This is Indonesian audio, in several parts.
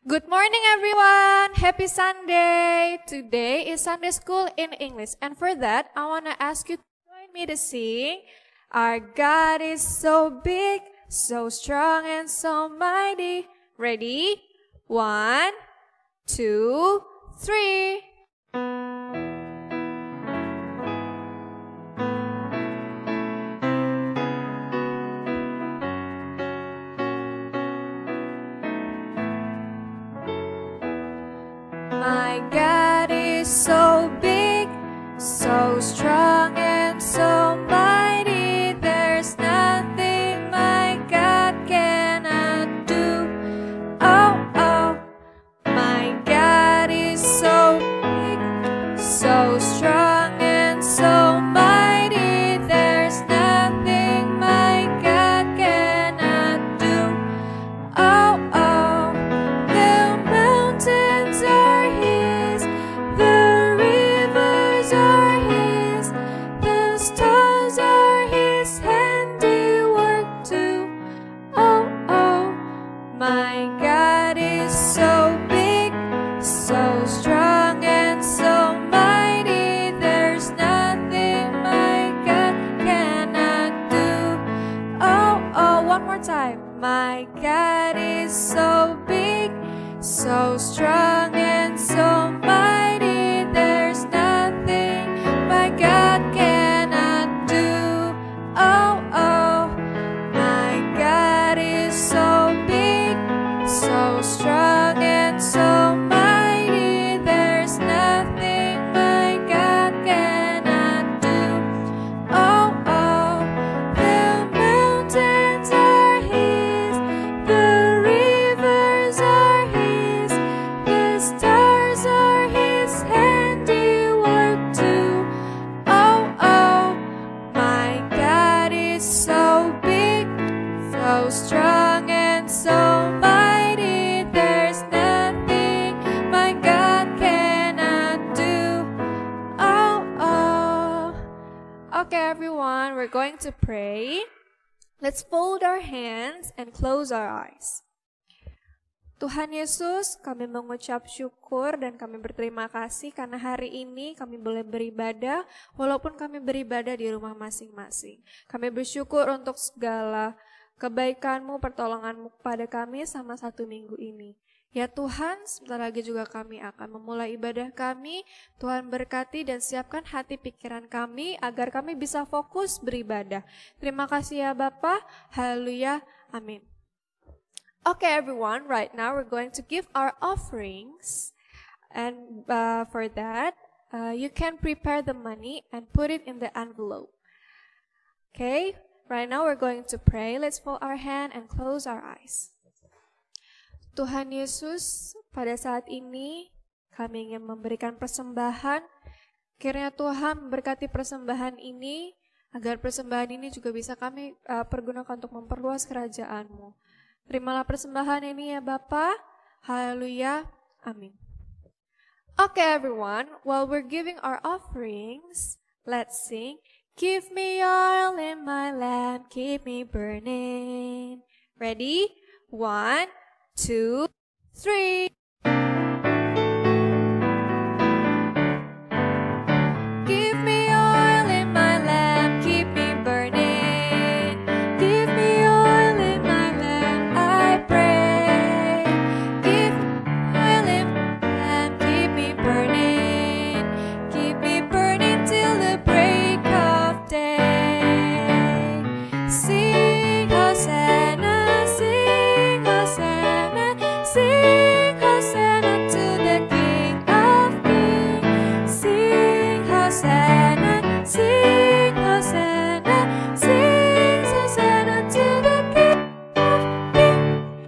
Good morning, everyone. Happy Sunday. Today is Sunday School in English. And for that, I want to ask you to join me to sing. Our God is so big, so strong, and so mighty. Ready? 1, 2, 3. My God is so big, so strong, and so mighty. There's nothing my God cannot do. Oh, oh, my God is so big, so strong, and so mighty. There's nothing my God cannot do. Oh, oh, the mountains are His, the rivers are His, the stars are His handiwork too. Oh, oh, my God is so big, so strong, and so mighty. There's nothing my God cannot do. Oh, oh, one more time. My God is so big, so strong, and so mighty. There's nothing my God cannot do. Oh, oh, my God is so big, so strong, and so mighty. There's nothing my God cannot do. Oh, oh, the mountains are His, the rivers are His, the stars are His handiwork too. Oh, oh, my God is so big, so strong, and so mighty. There's nothing my God cannot do. Oh, oh. Okay, everyone, we're going to pray. Let's fold our hands and close our eyes. Tuhan Yesus, kami mengucap syukur dan kami berterima kasih karena hari ini kami boleh beribadah walaupun kami beribadah di rumah masing-masing. Kami bersyukur untuk segala kebaikan-Mu, pertolongan-Mu kepada kami selama 1 minggu ini. Ya Tuhan, sebentar lagi juga kami akan memulai ibadah kami. Tuhan berkati dan siapkan hati pikiran kami agar kami bisa fokus beribadah. Terima kasih ya Bapa. Haleluya. Amin. Okay, everyone, right now we're going to give our offerings. And for that, you can prepare the money and put it in the envelope. Okay, right now we're going to pray. Let's fold our hand and close our eyes. Tuhan Yesus, pada saat ini kami ingin memberikan persembahan. Kiranya Tuhan memberkati persembahan ini, agar persembahan ini juga bisa kami pergunakan untuk memperluas kerajaan-Mu. Terimalah persembahan ini ya Bapa. Haleluya. Amin. Okay, everyone, while we're giving our offerings, let's sing. Give me oil in my lamp, keep me burning. Ready? 1, 2, 3. Give me oil in my lamp, keep me burning. Give me oil in my lamp, I pray. Give me oil in my lamp, keep me burning. Keep me burning till the break of day. Sing Hosanna, sing Hosanna, sing Hosanna to the King of Kings. Sing Hosanna, sing Hosanna, sing Hosanna to the King of Kings.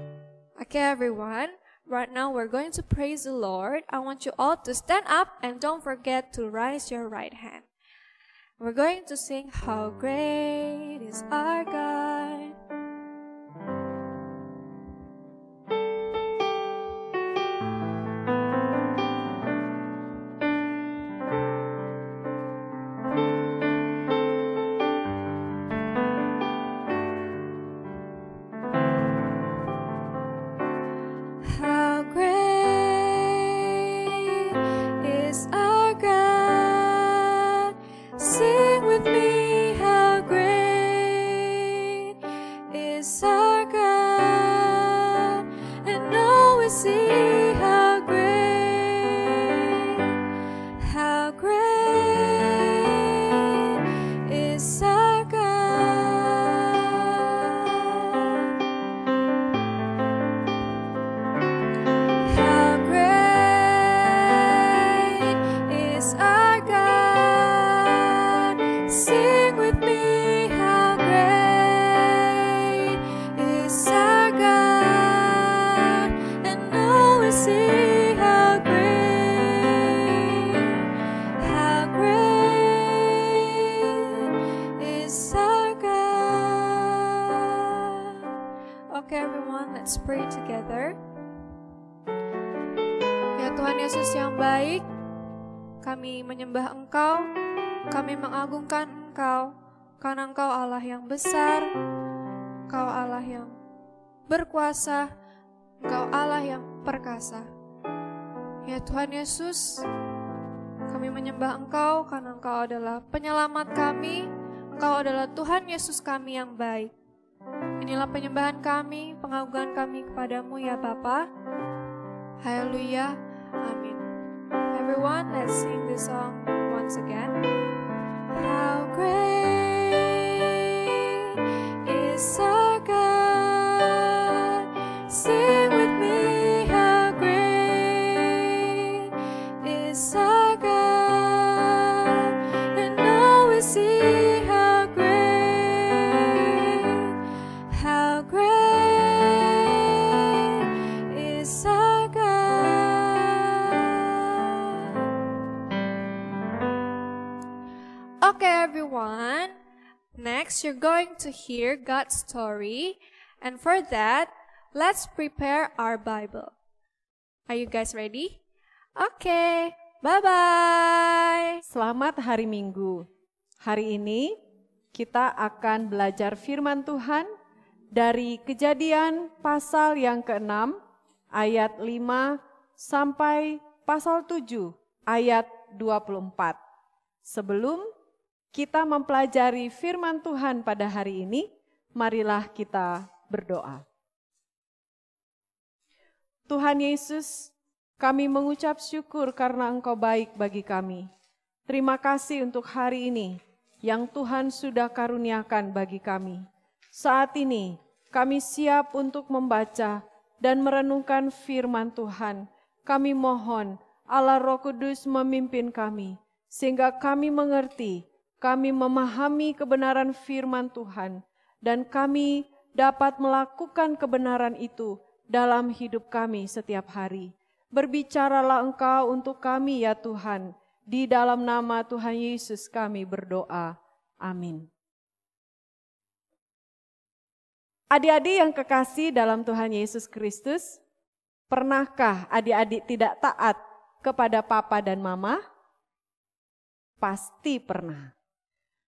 Okay, everyone. Right now we're going to praise the Lord. I want you all to stand up and don't forget to raise your right hand. We're going to sing, How Great is Our God. How great is our God, and oh, we see how great is our God. How great is our God. Sing with me, how great is our God, and oh, we see how great is our God. Okay, everyone, let's pray together. Ya Tuhan Yesus yang baik, kami menyembah Engkau, kami mengagungkan Engkau, karena Engkau Allah yang besar, Engkau Allah yang berkuasa, Engkau Allah yang perkasa. Ya Tuhan Yesus, kami menyembah Engkau karena Engkau adalah penyelamat kami, Engkau adalah Tuhan Yesus kami yang baik. Inilah penyembahan kami, pengagungan kami kepadamu ya Bapa. Haleluya, amin. Everyone, let's sing this song once again. How great is our God. Sing with me, how great is our God. And now we see how great is our God. Okay, everyone. Next, you're going to hear God's story. And for that, let's prepare our Bible. Are you guys ready? Okay, bye-bye. Selamat hari Minggu. Hari ini kita akan belajar firman Tuhan dari Kejadian pasal yang ke-6 ayat 5 sampai pasal 7 ayat 24. Sebelum kita mempelajari firman Tuhan pada hari ini, marilah kita berdoa. Tuhan Yesus, kami mengucap syukur karena Engkau baik bagi kami. Terima kasih untuk hari ini yang Tuhan sudah karuniakan bagi kami. Saat ini kami siap untuk membaca dan merenungkan firman Tuhan. Kami mohon Allah Roh Kudus memimpin kami, sehingga kami mengerti, kami memahami kebenaran firman Tuhan, dan kami dapat melakukan kebenaran itu dalam hidup kami setiap hari. Berbicaralah Engkau untuk kami ya Tuhan, di dalam nama Tuhan Yesus kami berdoa. Amin. Adik-adik yang kekasih dalam Tuhan Yesus Kristus, pernahkah adik-adik tidak taat kepada papa dan mama? Pasti pernah.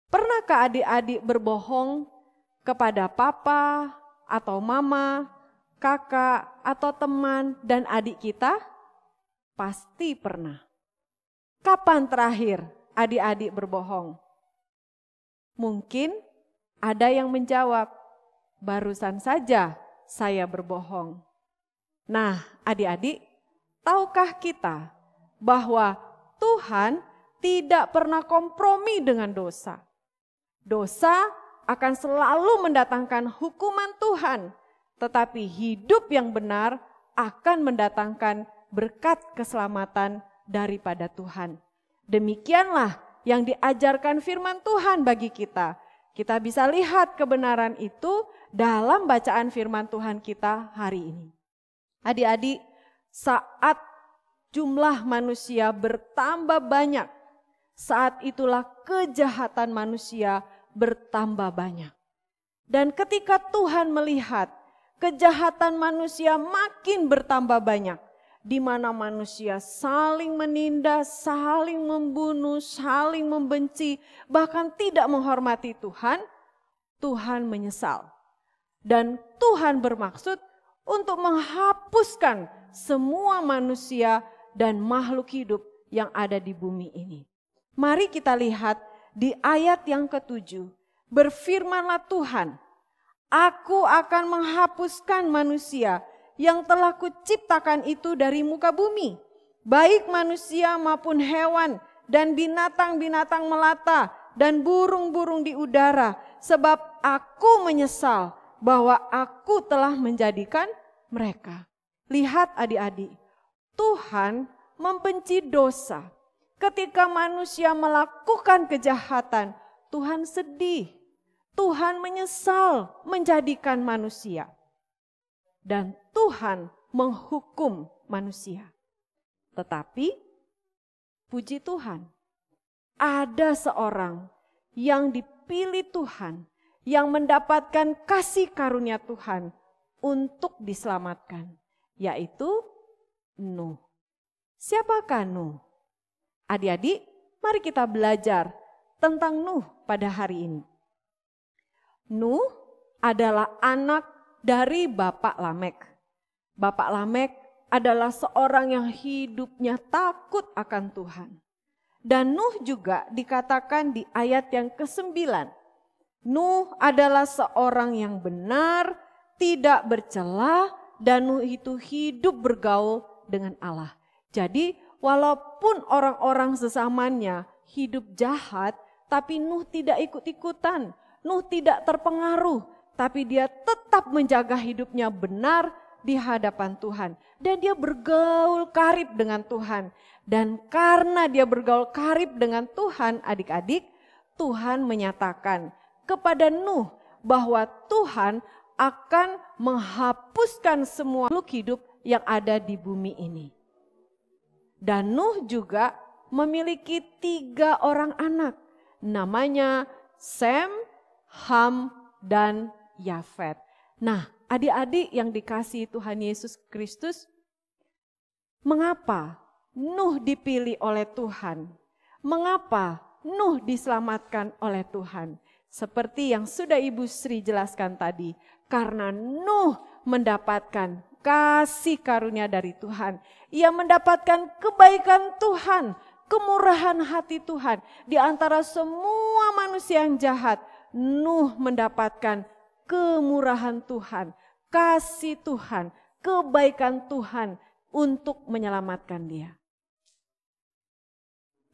Pernahkah adik-adik berbohong kepada papa atau mama, kakak atau teman dan adik kita? Pasti pernah. Kapan terakhir adik-adik berbohong? Mungkin ada yang menjawab, barusan saja saya berbohong. Nah, adik-adik, tahukah kita bahwa Tuhan tidak pernah kompromi dengan dosa? Dosa akan selalu mendatangkan hukuman Tuhan, tetapi hidup yang benar akan mendatangkan berkat keselamatan daripada Tuhan. Demikianlah yang diajarkan firman Tuhan bagi kita. Kita bisa lihat kebenaran itu dalam bacaan firman Tuhan kita hari ini. Adik-adik, saat jumlah manusia bertambah banyak, saat itulah kejahatan manusia bertambah banyak. Dan ketika Tuhan melihat kejahatan manusia makin bertambah banyak, di mana manusia saling menindas, saling membunuh, saling membenci, bahkan tidak menghormati Tuhan, Tuhan menyesal. Dan Tuhan bermaksud untuk menghapuskan semua manusia dan makhluk hidup yang ada di bumi ini. Mari kita lihat di ayat yang ke-7, berfirmanlah Tuhan, Aku akan menghapuskan manusia yang telah kuciptakan itu dari muka bumi, baik manusia maupun hewan dan binatang-binatang melata dan burung-burung di udara, sebab aku menyesal bahwa aku telah menjadikan mereka. Lihat adik-adik, Tuhan membenci dosa. Ketika manusia melakukan kejahatan, Tuhan sedih. Tuhan menyesal menjadikan manusia. Dan Tuhan menghukum manusia. Tetapi, puji Tuhan, ada seorang yang dipilih Tuhan, yang mendapatkan kasih karunia Tuhan untuk diselamatkan, yaitu Nuh. Siapakah Nuh? Adik-adik, mari kita belajar tentang Nuh pada hari ini. Nuh adalah anak dari Bapak Lamek. Bapak Lamek adalah seorang yang hidupnya takut akan Tuhan. Dan Nuh juga dikatakan di ayat yang ke-9. Nuh adalah seorang yang benar, tidak bercela, dan Nuh itu hidup bergaul dengan Allah. Jadi walaupun orang-orang sesamanya hidup jahat, tapi Nuh tidak ikut-ikutan. Nuh tidak terpengaruh, tapi dia tetap menjaga hidupnya benar di hadapan Tuhan. Dan dia bergaul karib dengan Tuhan. Dan karena dia bergaul karib dengan Tuhan, adik-adik, Tuhan menyatakan kepada Nuh bahwa Tuhan akan menghapuskan semua makhluk hidup yang ada di bumi ini. Dan Nuh juga memiliki 3 orang anak, namanya Sem, Ham, dan Yafet. Nah, adik-adik yang dikasihi Tuhan Yesus Kristus, mengapa Nuh dipilih oleh Tuhan? Mengapa Nuh diselamatkan oleh Tuhan? Seperti yang sudah Ibu Sri jelaskan tadi, karena Nuh mendapatkan kasih karunia dari Tuhan. Ia mendapatkan kebaikan Tuhan, kemurahan hati Tuhan. Di antara semua manusia yang jahat, Nuh mendapatkan kemurahan Tuhan, kasih Tuhan, kebaikan Tuhan untuk menyelamatkan dia.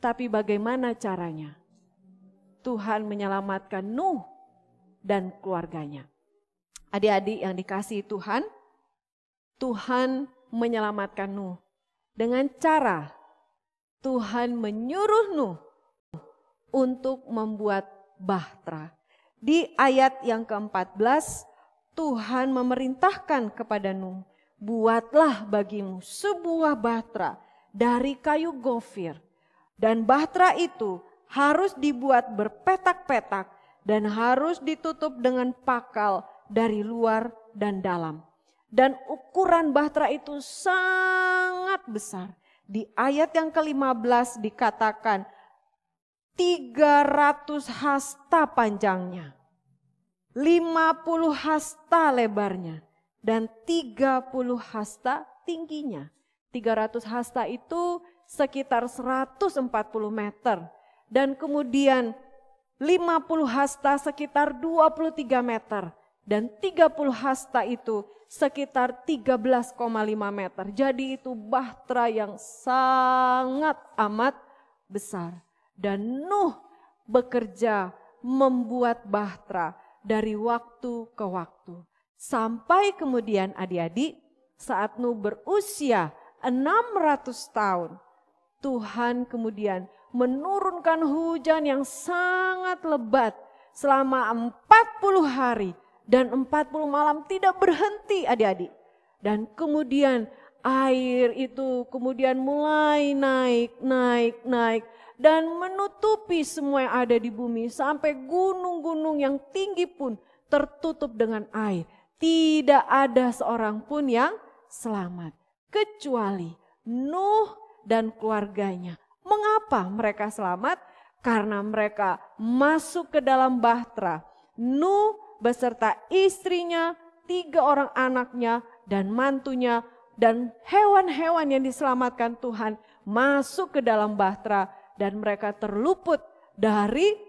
Tapi bagaimana caranya? Tuhan menyelamatkan Nuh dan keluarganya. Adik-adik yang dikasihi Tuhan, Tuhan menyelamatkan Nuh dengan cara Tuhan menyuruh Nuh untuk membuat bahtera. Di ayat yang ke-14, Tuhan memerintahkan kepada Nuh, buatlah bagimu sebuah bahtera dari kayu gofir. Dan bahtera itu harus dibuat berpetak-petak dan harus ditutup dengan pakal dari luar dan dalam. Dan ukuran bahtera itu sangat besar. Di ayat yang ke-15 dikatakan 300 hasta panjangnya, 50 hasta lebarnya, dan 30 hasta tingginya. 300 hasta itu sekitar 140 meter. Dan kemudian 50 hasta sekitar 23 meter. Dan 30 hasta itu sekitar 13,5 meter. Jadi itu bahtera yang sangat amat besar. Dan Nuh bekerja membuat bahtera dari waktu ke waktu. Sampai kemudian adik-adik saat Nuh berusia 600 tahun. Tuhan kemudian menurunkan hujan yang sangat lebat selama 40 hari dan 40 malam tidak berhenti adik-adik. Dan kemudian air itu kemudian mulai naik dan menutupi semua yang ada di bumi sampai gunung-gunung yang tinggi pun tertutup dengan air. Tidak ada seorang pun yang selamat kecuali Nuh dan keluarganya. Mengapa mereka selamat? Karena mereka masuk ke dalam bahtera. Nuh beserta istrinya, 3 orang anaknya dan mantunya dan hewan-hewan yang diselamatkan Tuhan masuk ke dalam bahtera dan mereka terluput dari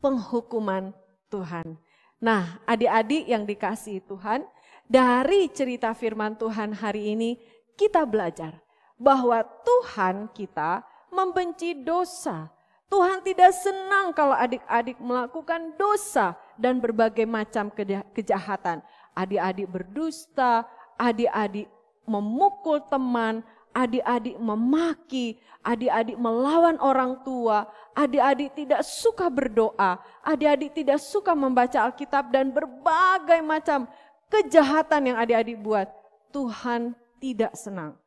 penghukuman Tuhan. Nah, adik-adik yang dikasihi Tuhan, dari cerita firman Tuhan hari ini kita belajar bahwa Tuhan kita membenci dosa. Tuhan tidak senang kalau adik-adik melakukan dosa dan berbagai macam kejahatan. Adik-adik berdusta, adik-adik memukul teman, adik-adik memaki, adik-adik melawan orang tua, adik-adik tidak suka berdoa, adik-adik tidak suka membaca Alkitab dan berbagai macam kejahatan yang adik-adik buat. Tuhan tidak senang.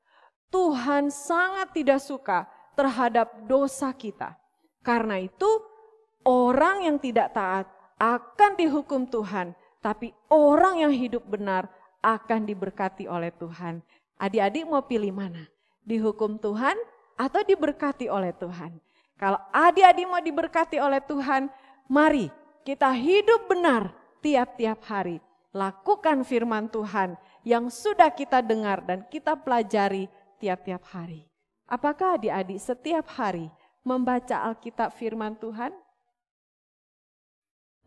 Tuhan sangat tidak suka terhadap dosa kita. Karena itu orang yang tidak taat akan dihukum Tuhan, tapi orang yang hidup benar akan diberkati oleh Tuhan. Adik-adik mau pilih mana? Dihukum Tuhan atau diberkati oleh Tuhan? Kalau adik-adik mau diberkati oleh Tuhan, mari kita hidup benar tiap-tiap hari. Lakukan firman Tuhan yang sudah kita dengar dan kita pelajari tiap-tiap hari. Apakah adik-adik setiap hari membaca Alkitab firman Tuhan?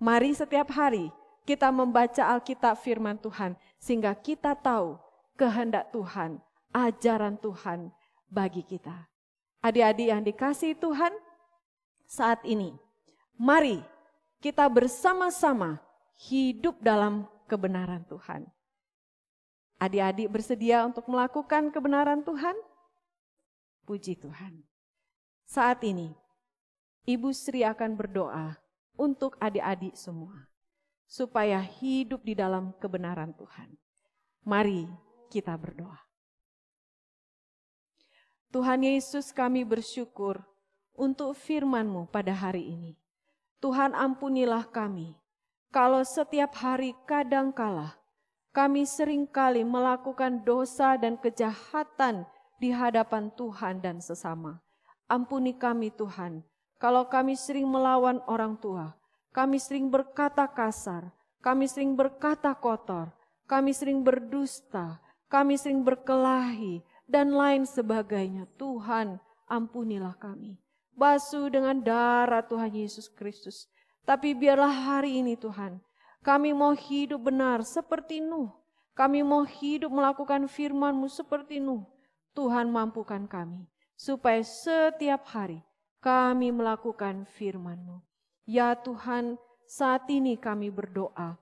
Mari setiap hari kita membaca Alkitab firman Tuhan sehingga kita tahu kehendak Tuhan, ajaran Tuhan bagi kita. Adik-adik yang dikasihi Tuhan, saat ini mari kita bersama-sama hidup dalam kebenaran Tuhan. Adik-adik bersedia untuk melakukan kebenaran Tuhan? Puji Tuhan. Saat ini Ibu Sri akan berdoa untuk adik-adik semua supaya hidup di dalam kebenaran Tuhan. Mari kita berdoa. Tuhan Yesus, kami bersyukur untuk firman-Mu pada hari ini. Tuhan, ampunilah kami kalau setiap hari kadangkala kami seringkali melakukan dosa dan kejahatan di hadapan Tuhan dan sesama. Ampuni kami Tuhan, kalau kami sering melawan orang tua, kami sering berkata kasar, kami sering berkata kotor, kami sering berdusta, kami sering berkelahi, dan lain sebagainya. Tuhan, ampunilah kami. Basuh dengan darah Tuhan Yesus Kristus. Tapi biarlah hari ini Tuhan, kami mau hidup benar seperti Nuh. Kami mau hidup melakukan firman-Mu seperti Nuh. Tuhan, mampukan kami supaya setiap hari kami melakukan firman-Mu. Ya Tuhan, saat ini kami berdoa,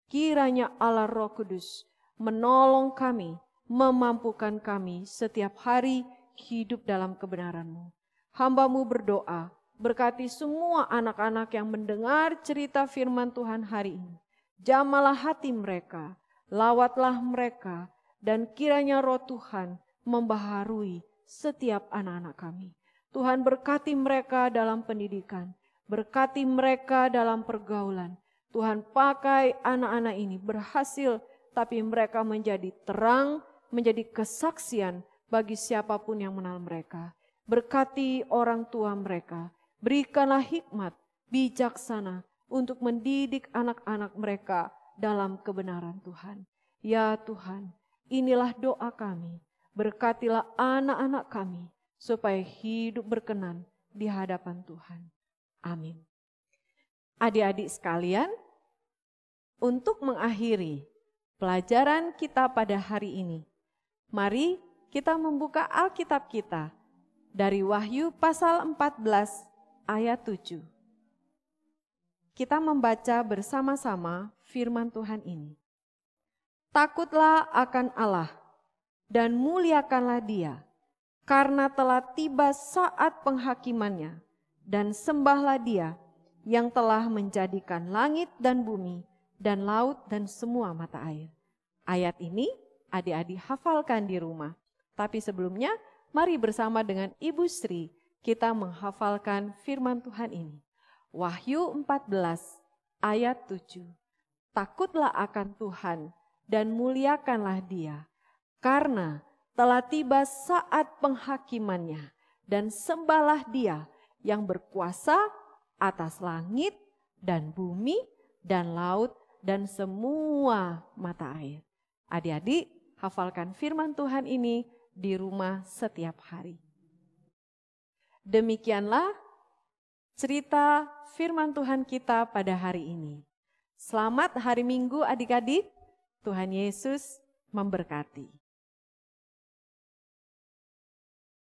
kiranya Allah Roh Kudus menolong kami, memampukan kami setiap hari hidup dalam kebenaran-Mu. Hamba-Mu berdoa, berkati semua anak-anak yang mendengar cerita firman Tuhan hari ini. Jamalah hati mereka, lawatlah mereka, dan kiranya Roh Tuhan membaharui setiap anak-anak kami. Tuhan, berkati mereka dalam pendidikan, berkati mereka dalam pergaulan. Tuhan, pakai anak-anak ini berhasil, tapi mereka menjadi terang, menjadi kesaksian bagi siapapun yang mengenal mereka. Berkati orang tua mereka, berikanlah hikmat, bijaksana untuk mendidik anak-anak mereka dalam kebenaran Tuhan. Ya Tuhan, inilah doa kami. Berkatilah anak-anak kami supaya hidup berkenan di hadapan Tuhan. Amin. Adik-adik sekalian, untuk mengakhiri pelajaran kita pada hari ini, mari kita membuka Alkitab kita dari Wahyu pasal 14 ayat 7. Kita membaca bersama-sama firman Tuhan ini. Takutlah akan Allah dan muliakanlah Dia, karena telah tiba saat penghakimannya, dan sembahlah Dia yang telah menjadikan langit dan bumi dan laut dan semua mata air. Ayat ini adik-adik hafalkan di rumah. Tapi sebelumnya, mari bersama dengan Ibu Sri kita menghafalkan firman Tuhan ini. Wahyu 14 ayat 7. Takutlah akan Tuhan dan muliakanlah Dia, karena telah tiba saat penghakimannya, dan sembahlah Dia yang berkuasa atas langit dan bumi dan laut dan semua mata air. Adik-adik, hafalkan firman Tuhan ini di rumah setiap hari. Demikianlah cerita firman Tuhan kita pada hari ini. Selamat hari Minggu adik-adik. Tuhan Yesus memberkati.